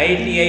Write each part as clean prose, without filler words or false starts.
ITI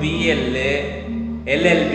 BL LLB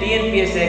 TNPSC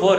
4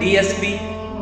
DSP,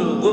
2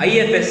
IFS,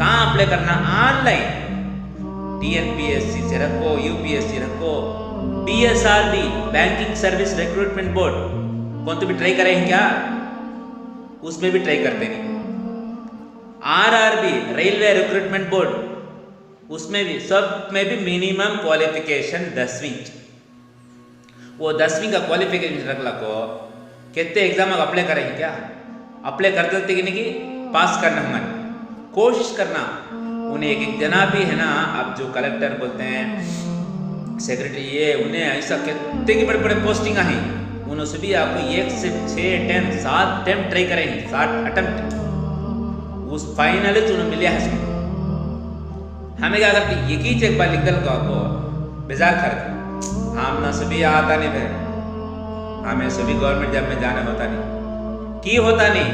कहाँ apply करना? Online. TNPSC से रखो, UPSC रखो, BSRB banking service recruitment board, कौन तो भी ट्राई करेंगे क्या? उसमें भी ट्राई करते नहीं। RRB रेलवे रिक्रूटमेंट बोर्ड, उसमें भी, सब में भी मिनिमम क्वालिफिकेशन 10वीं। वो 10वीं का क्वालिफिकेशन रखला को कितने एग्जाम अप्लाई करेंगे क्या? अप्लाई कर देते कि नहीं कि पास करना हमें कोशिश करना। उन्हें एक जना भी है ना, अब जो कलेक्टर बोलते हैं, सेक्रेटरी, ये उन्हें ऐसा कितने की बड़े बड़े पोस्टिंग आई, उन्होंने से भी आपको 1 से 6 अटेम्प्ट 7 अटेम्प्ट ट्राई करेंगे, 7 अटेम्प्ट, उस फाइनली तो उन्हें मिले हैं। हमें क्या करते, एक ही एक बार निकल को आपको बेजार कर, हम ना सभी आता नहीं भाई, हमें सभी गवर्नमेंट जॉब में जाना होता नहीं, की होता नहीं,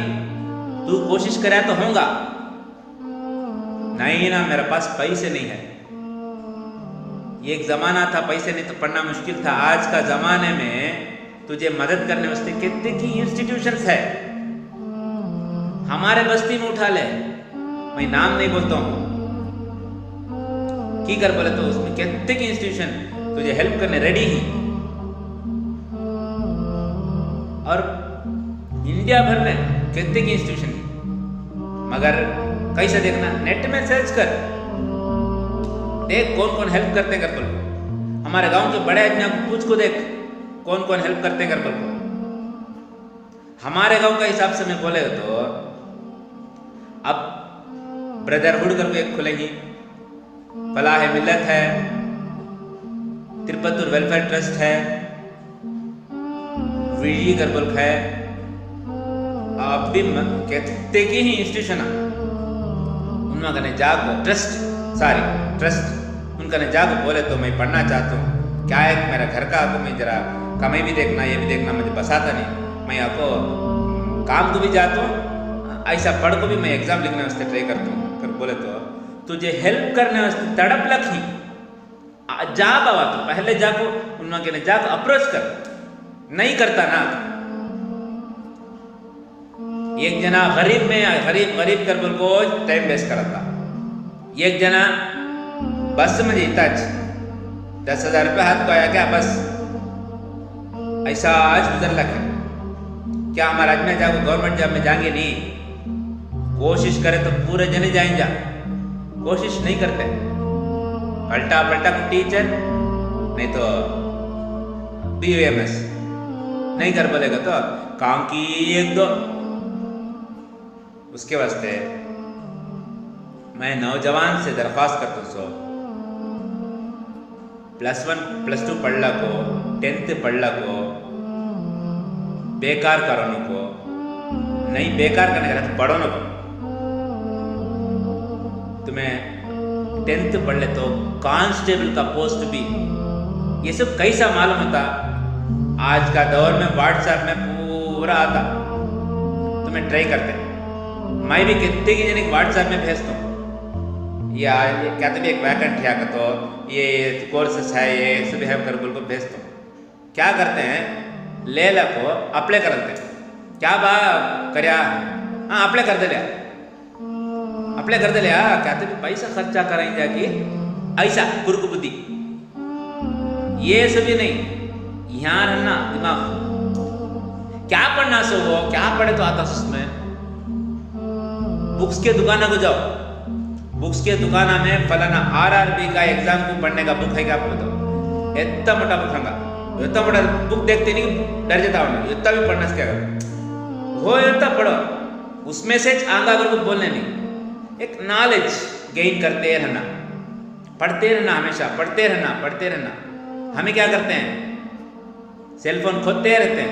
तू कोशिश करे तो होगा नहीं ना, मेरे पास पैसे नहीं है। एक जमाना था पैसे नहीं तो पढ़ना मुश्किल था। आज का जमाने में तुझे मदद करने वास्ते कितने की इंस्टीट्यूशंस है। हमारे बस्ती में उठा ले, मैं नाम नहीं बोलता हूँ, की कर बोले तो उसमें कितने की इंस्टीट्यूशन तुझे हेल्प करने रेडी ही। और इंडिया भर में कितने की इंस्टीट्यूशन, मगर कैसे देखना, नेट में सर्च कर देख कौन कौन हेल्प करते कर बोल। हमारे गांव के बड़े आदमी को पूछ को देख कौन कौन हेल्प करते कर बोल। हमारे गांव का हिसाब से मैं बोले तो अब ब्रदरहुड करके एक खुलेंगी, फलाह मिल्लत है, तिरुपतुर वेलफेयर ट्रस्ट है, वीजी करबल है, अब भी कहते की ही इंस्टीट्यूशन उनमें कने जागो ट्रस्ट उनका ने जागो बोले तो मैं पढ़ना चाहता हूँ, क्या है मेरा घर का आपको मैं जरा कमाई भी देखना, ये भी देखना, मुझे बसाता नहीं, मैं आपको काम को भी जाता हूँ, ऐसा पढ़ को भी मैं एग्जाम लिखने वास्ते ट्राई करता हूँ। फिर बोले तो तुझे हेल्प करने वास्ते तड़प लखी जा बाबा, तो पहले जाको उनमें कहने जाको अप्रोच कर, नहीं करता ना। एक जना गरीब में गरीब कर बोल को टाइम वेस्ट करता, एक जना बस में जीता 10,000 रुपये हाथ को आया क्या बस, ऐसा आज गुजर लगे क्या? हमारा आज में जाओ गवर्नमेंट जॉब में जाएंगे नहीं, कोशिश करे तो पूरे जने जाएंगे, कोशिश नहीं करते, पलटा को टीचर नहीं तो BUMS नहीं कर बोलेगा तो काम की 1-2। उसके वास्ते मैं नौजवान से दरख्वास्त करता हूँ, +1 +2 पढ़ला को, 10th पढ़ला को बेकार कराने को नहीं, बेकार करने का तो पढ़ो ना को। तुम्हें 10th पढ़ ले तो कांस्टेबल का पोस्ट भी, ये सब कैसा मालूम होता? आज का दौर में व्हाट्सएप में पूरा आता, तुम्हें ट्राई करते, मैं भी कितने की जने व्हाट्सएप में भेजता हूँ, या क्या तो भी एक वैकेंट है तो ये कोर्सेस है, ये सब है कर बोल को भेजता हूँ। क्या करते हैं, ले ला को अप्लाई कर देते, क्या बा करया, हाँ अप्लाई कर दे लिया, अप्लाई कर दे लिया, क्या तो भी पैसा खर्चा कराएंगे जाके, ऐसा कुरकुबुद्दी ये सभी नहीं। यहाँ रहना दिमाग, क्या पढ़ना सो वो क्या पढ़े तो आता उसमें। बुक्स के दुकाना को जाओ, बुक्स के दुकाना में फलाना RRB का एग्जाम को पढ़ने का बुक है क्या आपको बताओ, इतना मोटा बुक होगा, इतना मोटा बुक देखते नहीं डर जाता हूँ, इतना भी पढ़ना क्या हो, इतना पढ़ो, उसमें से आंगा अगर को बोलने नहीं, एक नॉलेज गेन करते रहना, पढ़ते रहना, हमेशा पढ़ते रहना। हमें क्या करते हैं, सेलफोन खोदते रहते हैं,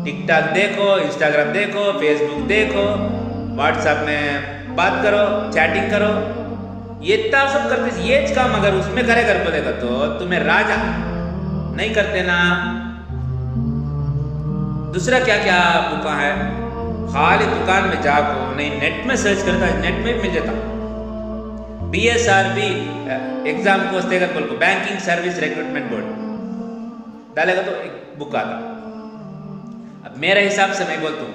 टिकटॉक देखो, इंस्टाग्राम देखो, फेसबुक देखो, व्हाट्सएप में बात करो, चैटिंग करो, ये इतना सब करते, ये काम अगर उसमें करे कर बोलेगा तो तुम्हें राजा नहीं करते ना। दूसरा क्या क्या बुका है, खाली दुकान में जाको नहीं, नेट में सर्च करता है, नेट में मिल जाता। BSRB एग्जाम को देकर बोल को बैंकिंग सर्विस रिक्रूटमेंट बोर्ड डालेगा तो एक बुक आता। अब मेरे हिसाब से मैं बोलता हूँ,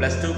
+2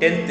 10th،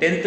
10th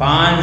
5